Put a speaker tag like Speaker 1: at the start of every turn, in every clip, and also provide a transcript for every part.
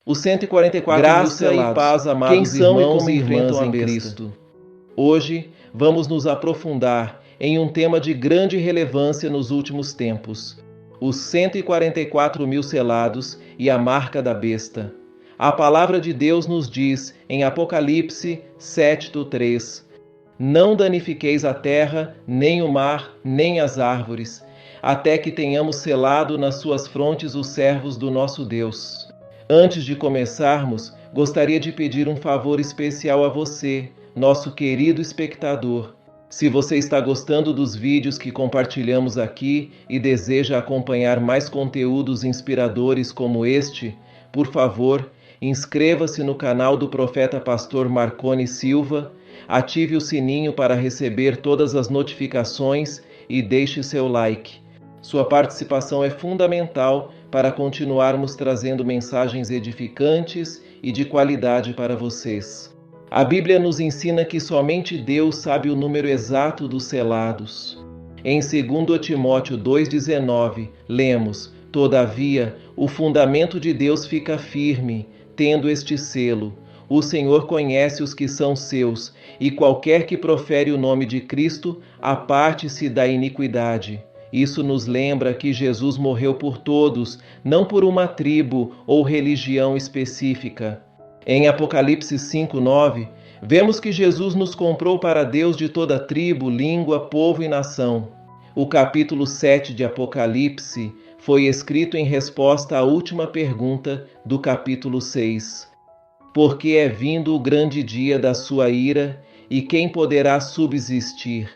Speaker 1: Os 144
Speaker 2: Graça
Speaker 1: mil
Speaker 2: e paz, amados
Speaker 1: quem são
Speaker 2: irmãos
Speaker 1: e
Speaker 2: e
Speaker 1: como
Speaker 2: irmãs
Speaker 1: enfrentam
Speaker 2: em
Speaker 1: a besta?
Speaker 2: Cristo. Hoje vamos nos aprofundar em um tema de grande relevância nos últimos tempos: os 144 mil selados e a marca da besta. A palavra de Deus nos diz em Apocalipse 7:3: Não danifiqueis a terra, nem o mar, nem as árvores, até que tenhamos selado nas suas frontes os servos do nosso Deus. Antes de começarmos, gostaria de pedir um favor especial a você, nosso querido espectador. Se você está gostando dos vídeos que compartilhamos aqui e deseja acompanhar mais conteúdos inspiradores como este, por favor, inscreva-se no canal do Profeta Pastor Marconi Silva, ative o sininho para receber todas as notificações e deixe seu like. Sua participação é fundamental para continuarmos trazendo mensagens edificantes e de qualidade para vocês. A Bíblia nos ensina que somente Deus sabe o número exato dos selados. Em 2 Timóteo 2,19, lemos: Todavia, o fundamento de Deus fica firme, tendo este selo: O Senhor conhece os que são seus, e qualquer que profere o nome de Cristo, aparte-se da iniquidade. Isso nos lembra que Jesus morreu por todos, não por uma tribo ou religião específica. Em Apocalipse 5:9, vemos que Jesus nos comprou para Deus de toda tribo, língua, povo e nação. O capítulo 7 de Apocalipse foi escrito em resposta à última pergunta do capítulo 6. Porque é vindo o grande dia da sua ira, e quem poderá subsistir?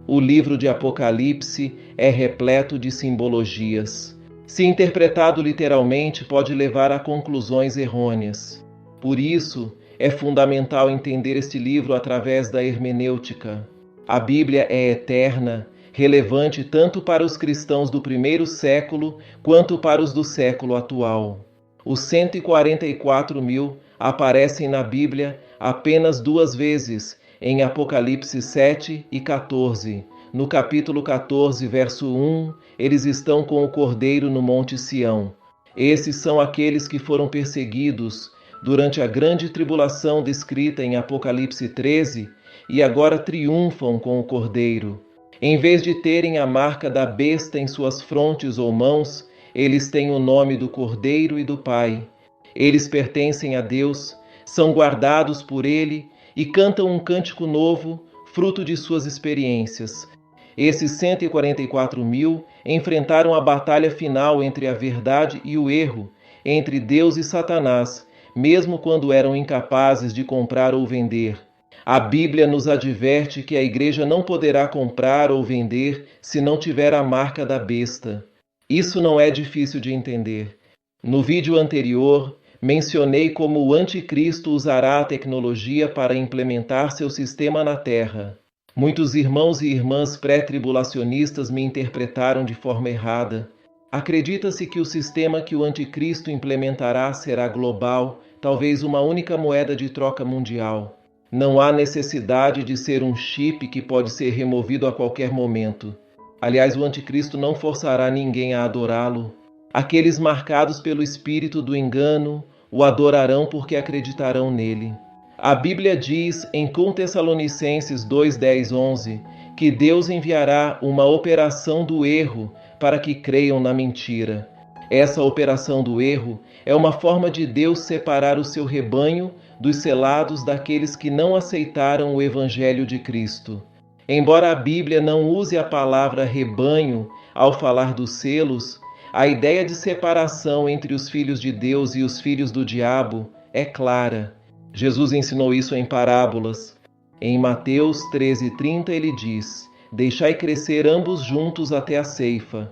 Speaker 2: O livro de Apocalipse é repleto de simbologias. Se interpretado literalmente, pode levar a conclusões errôneas. Por isso, é fundamental entender este livro através da hermenêutica. A Bíblia é eterna, relevante tanto para os cristãos do primeiro século quanto para os do século atual. Os 144 mil aparecem na Bíblia apenas 2 vezes, em Apocalipse 7 e 14. No capítulo 14, verso 1, eles estão com o Cordeiro no Monte Sião. Esses são aqueles que foram perseguidos durante a grande tribulação descrita em Apocalipse 13 e agora triunfam com o Cordeiro. Em vez de terem a marca da besta em suas frontes ou mãos, eles têm o nome do Cordeiro e do Pai. Eles pertencem a Deus, são guardados por Ele e cantam um cântico novo, fruto de suas experiências. Esses 144 mil enfrentaram a batalha final entre a verdade e o erro, entre Deus e Satanás, mesmo quando eram incapazes de comprar ou vender. A Bíblia nos adverte que a igreja não poderá comprar ou vender se não tiver a marca da besta. Isso não é difícil de entender. No vídeo anterior, mencionei como o anticristo usará a tecnologia para implementar seu sistema na Terra. Muitos irmãos e irmãs pré-tribulacionistas me interpretaram de forma errada. Acredita-se que o sistema que o anticristo implementará será global, talvez uma única moeda de troca mundial. Não há necessidade de ser um chip que pode ser removido a qualquer momento. Aliás, o anticristo não forçará ninguém a adorá-lo. Aqueles marcados pelo espírito do engano o adorarão porque acreditarão nele. A Bíblia diz em 1 Tessalonicenses 2:10-11 que Deus enviará uma operação do erro para que creiam na mentira. Essa operação do erro é uma forma de Deus separar o seu rebanho dos selados daqueles que não aceitaram o Evangelho de Cristo. Embora a Bíblia não use a palavra rebanho ao falar dos selos, a ideia de separação entre os filhos de Deus e os filhos do diabo é clara. Jesus ensinou isso em parábolas. Em Mateus 13:30 ele diz: Deixai crescer ambos juntos até a ceifa.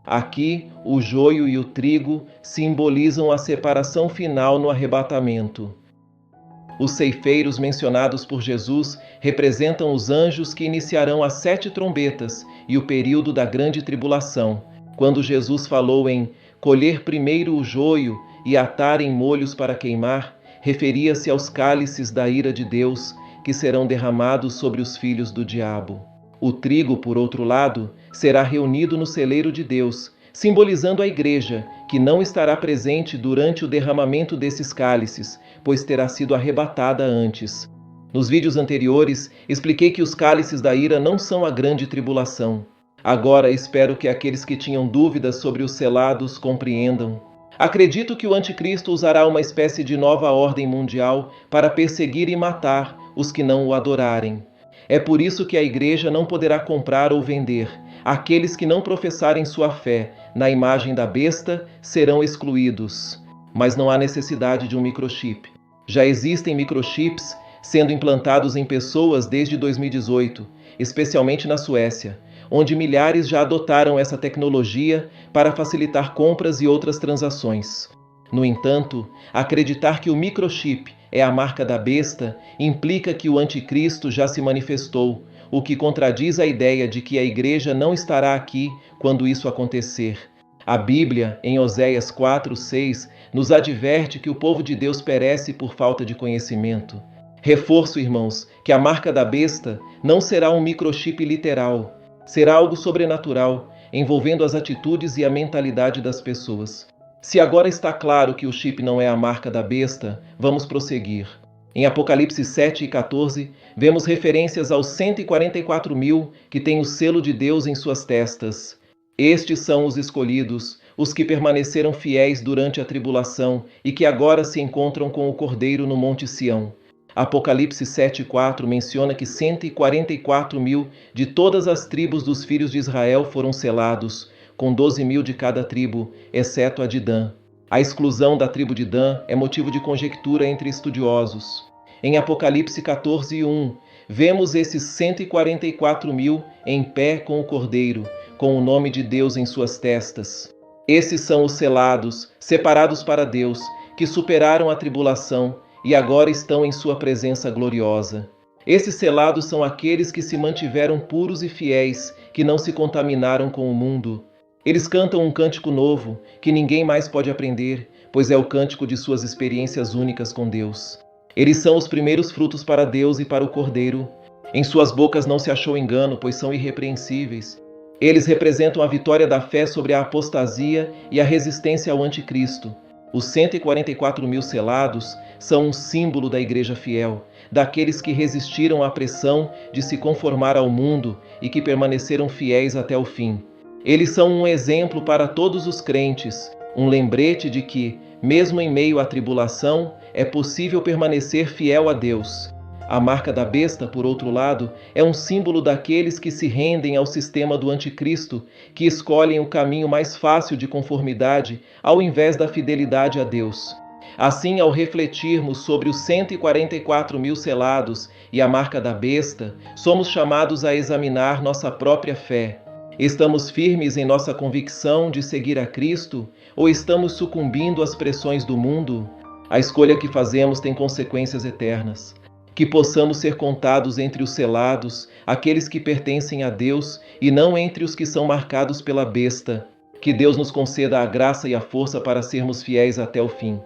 Speaker 2: Aqui, o joio e o trigo simbolizam a separação final no arrebatamento. Os ceifeiros mencionados por Jesus representam os anjos que iniciarão as 7 trombetas e o período da grande tribulação. Quando Jesus falou em colher primeiro o joio e atar em molhos para queimar, referia-se aos cálices da ira de Deus que serão derramados sobre os filhos do diabo. O trigo, por outro lado, será reunido no celeiro de Deus, simbolizando a Igreja, que não estará presente durante o derramamento desses cálices, pois terá sido arrebatada antes. Nos vídeos anteriores, expliquei que os cálices da ira não são a grande tribulação. Agora espero que aqueles que tinham dúvidas sobre os selados compreendam. Acredito que o anticristo usará uma espécie de nova ordem mundial para perseguir e matar os que não o adorarem. É por isso que a Igreja não poderá comprar ou vender. Aqueles que não professarem sua fé na imagem da besta serão excluídos. Mas não há necessidade de um microchip. Já existem microchips sendo implantados em pessoas desde 2018, especialmente na Suécia, onde milhares já adotaram essa tecnologia para facilitar compras e outras transações. No entanto, acreditar que o microchip é a marca da besta implica que o anticristo já se manifestou, o que contradiz a ideia de que a Igreja não estará aqui quando isso acontecer. A Bíblia, em Oséias 4:6, nos adverte que o povo de Deus perece por falta de conhecimento. Reforço, irmãos, que a marca da besta não será um microchip literal, será algo sobrenatural, envolvendo as atitudes e a mentalidade das pessoas. Se agora está claro que o chip não é a marca da besta, vamos prosseguir. Em Apocalipse 7:14, vemos referências aos 144.000 que têm o selo de Deus em suas testas. Estes são os escolhidos, os que permaneceram fiéis durante a tribulação e que agora se encontram com o Cordeiro no Monte Sião. Apocalipse 7:4 menciona que 144.000 de todas as tribos dos filhos de Israel foram selados, com 12.000 de cada tribo, exceto a de Dan. A exclusão da tribo de Dan é motivo de conjectura entre estudiosos. Em Apocalipse 14:1, vemos esses 144.000 em pé com o Cordeiro, com o nome de Deus em suas testas. Esses são os selados, separados para Deus, que superaram a tribulação e agora estão em sua presença gloriosa. Esses selados são aqueles que se mantiveram puros e fiéis, que não se contaminaram com o mundo. Eles cantam um cântico novo, que ninguém mais pode aprender, pois é o cântico de suas experiências únicas com Deus. Eles são os primeiros frutos para Deus e para o Cordeiro. Em suas bocas não se achou engano, pois são irrepreensíveis. Eles representam a vitória da fé sobre a apostasia e a resistência ao anticristo. Os 144.000 selados são um símbolo da Igreja fiel, daqueles que resistiram à pressão de se conformar ao mundo e que permaneceram fiéis até o fim. Eles são um exemplo para todos os crentes, um lembrete de que, mesmo em meio à tribulação, é possível permanecer fiel a Deus. A marca da besta, por outro lado, é um símbolo daqueles que se rendem ao sistema do anticristo, que escolhem o caminho mais fácil de conformidade ao invés da fidelidade a Deus. Assim, ao refletirmos sobre os 144.000 selados e a marca da besta, somos chamados a examinar nossa própria fé. Estamos firmes em nossa convicção de seguir a Cristo ou estamos sucumbindo às pressões do mundo? A escolha que fazemos tem consequências eternas. Que possamos ser contados entre os selados, aqueles que pertencem a Deus, e não entre os que são marcados pela besta. Que Deus nos conceda a graça e a força para sermos fiéis até o fim.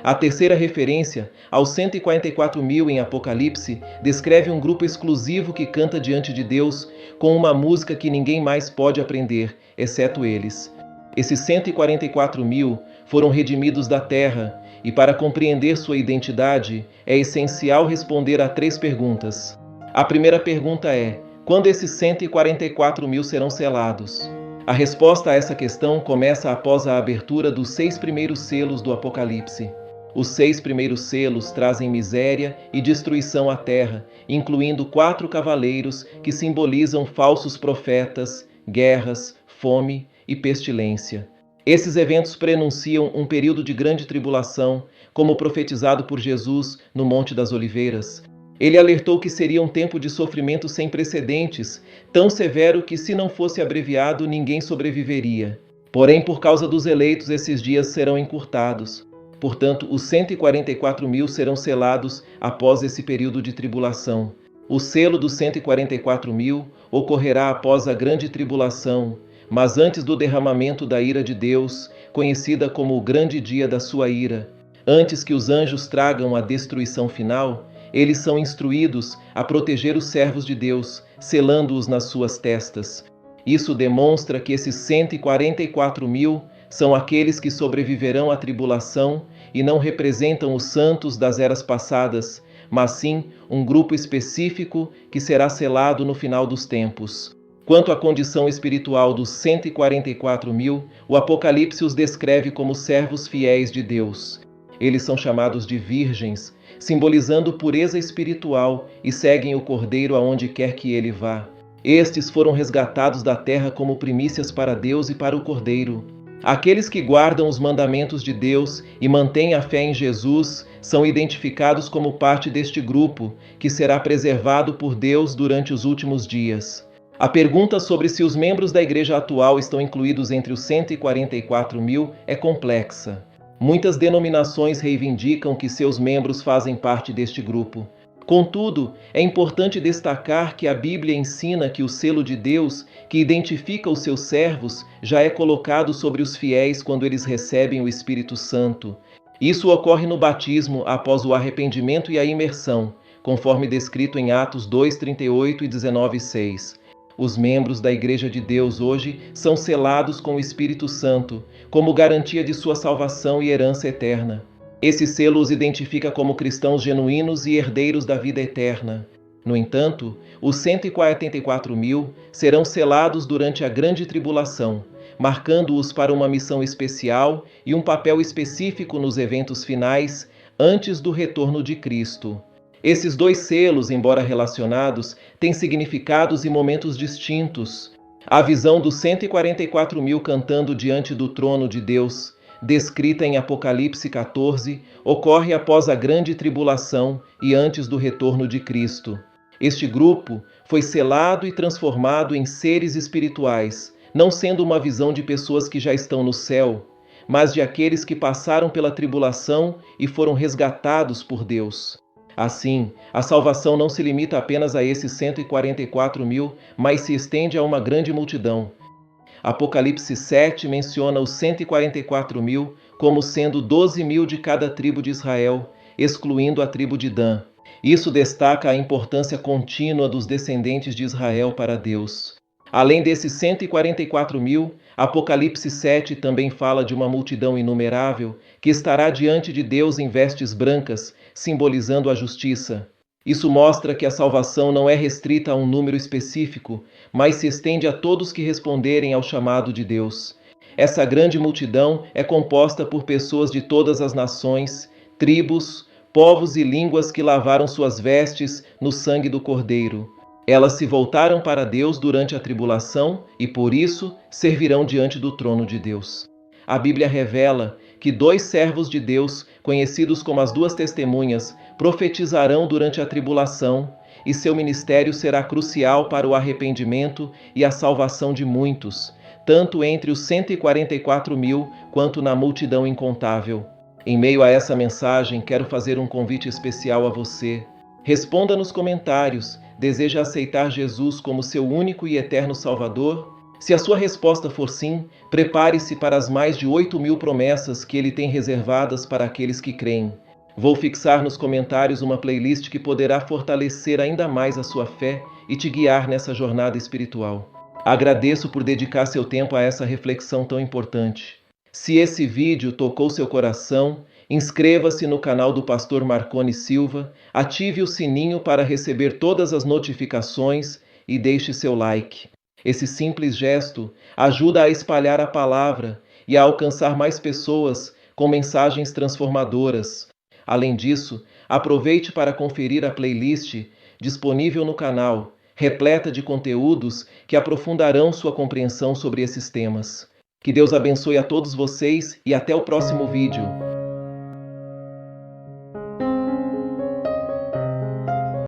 Speaker 2: A terceira referência, aos 144.000 em Apocalipse, descreve um grupo exclusivo que canta diante de Deus com uma música que ninguém mais pode aprender, exceto eles. Esses 144.000 foram redimidos da terra, e para compreender sua identidade, é essencial responder a 3 perguntas. A primeira pergunta é: quando esses 144.000 serão selados? A resposta a essa questão começa após a abertura dos 6 primeiros selos do Apocalipse. Os 6 primeiros selos trazem miséria e destruição à terra, incluindo 4 cavaleiros que simbolizam falsos profetas, guerras, fome e pestilência. Esses eventos prenunciam um período de grande tribulação, como profetizado por Jesus no Monte das Oliveiras. Ele alertou que seria um tempo de sofrimento sem precedentes, tão severo que, se não fosse abreviado, ninguém sobreviveria. Porém, por causa dos eleitos, esses dias serão encurtados. Portanto, os 144.000 serão selados após esse período de tribulação. O selo dos 144.000 ocorrerá após a grande tribulação, mas antes do derramamento da ira de Deus, conhecida como o grande dia da sua ira. Antes que os anjos tragam a destruição final, eles são instruídos a proteger os servos de Deus, selando-os nas suas testas. Isso demonstra que esses 144 mil são aqueles que sobreviverão à tribulação e não representam os santos das eras passadas, mas sim um grupo específico que será selado no final dos tempos. Quanto à condição espiritual dos 144 mil, o Apocalipse os descreve como servos fiéis de Deus. Eles são chamados de virgens, simbolizando pureza espiritual, e seguem o Cordeiro aonde quer que ele vá. Estes foram resgatados da terra como primícias para Deus e para o Cordeiro. Aqueles que guardam os mandamentos de Deus e mantêm a fé em Jesus são identificados como parte deste grupo, que será preservado por Deus durante os últimos dias. A pergunta sobre se os membros da igreja atual estão incluídos entre os 144 mil é complexa. Muitas denominações reivindicam que seus membros fazem parte deste grupo. Contudo, é importante destacar que a Bíblia ensina que o selo de Deus, que identifica os seus servos, já é colocado sobre os fiéis quando eles recebem o Espírito Santo. Isso ocorre no batismo após o arrependimento e a imersão, conforme descrito em Atos 2:38 e 19:6. Os membros da Igreja de Deus hoje são selados com o Espírito Santo, como garantia de sua salvação e herança eterna. Esse selo os identifica como cristãos genuínos e herdeiros da vida eterna. No entanto, os 144 mil serão selados durante a grande tribulação, marcando-os para uma missão especial e um papel específico nos eventos finais antes do retorno de Cristo. Esses dois selos, embora relacionados, têm significados e momentos distintos. A visão dos 144 mil cantando diante do trono de Deus, descrita em Apocalipse 14, ocorre após a grande tribulação e antes do retorno de Cristo. Este grupo foi selado e transformado em seres espirituais, não sendo uma visão de pessoas que já estão no céu, mas de aqueles que passaram pela tribulação e foram resgatados por Deus. Assim, a salvação não se limita apenas a esses 144 mil, mas se estende a uma grande multidão. Apocalipse 7 menciona os 144 mil como sendo 12 mil de cada tribo de Israel, excluindo a tribo de Dan. Isso destaca a importância contínua dos descendentes de Israel para Deus. Além desses 144 mil, Apocalipse 7 também fala de uma multidão inumerável que estará diante de Deus em vestes brancas, simbolizando a justiça. Isso mostra que a salvação não é restrita a um número específico, mas se estende a todos que responderem ao chamado de Deus. Essa grande multidão é composta por pessoas de todas as nações, tribos, povos e línguas que lavaram suas vestes no sangue do Cordeiro. Elas se voltaram para Deus durante a tribulação e, por isso, servirão diante do trono de Deus. A Bíblia revela que 2 servos de Deus, conhecidos como as 2 testemunhas, profetizarão durante a tribulação, e seu ministério será crucial para o arrependimento e a salvação de muitos, tanto entre os 144 mil quanto na multidão incontável. Em meio a essa mensagem, quero fazer um convite especial a você. Responda nos comentários: deseja aceitar Jesus como seu único e eterno Salvador? Se a sua resposta for sim, prepare-se para as mais de 8 mil promessas que Ele tem reservadas para aqueles que creem. Vou fixar nos comentários uma playlist que poderá fortalecer ainda mais a sua fé e te guiar nessa jornada espiritual. Agradeço por dedicar seu tempo a essa reflexão tão importante. Se esse vídeo tocou seu coração, inscreva-se no canal do Pastor Marconi Silva, ative o sininho para receber todas as notificações e deixe seu like. Esse simples gesto ajuda a espalhar a palavra e a alcançar mais pessoas com mensagens transformadoras. Além disso, aproveite para conferir a playlist disponível no canal, repleta de conteúdos que aprofundarão sua compreensão sobre esses temas. Que Deus abençoe a todos vocês e até o próximo vídeo.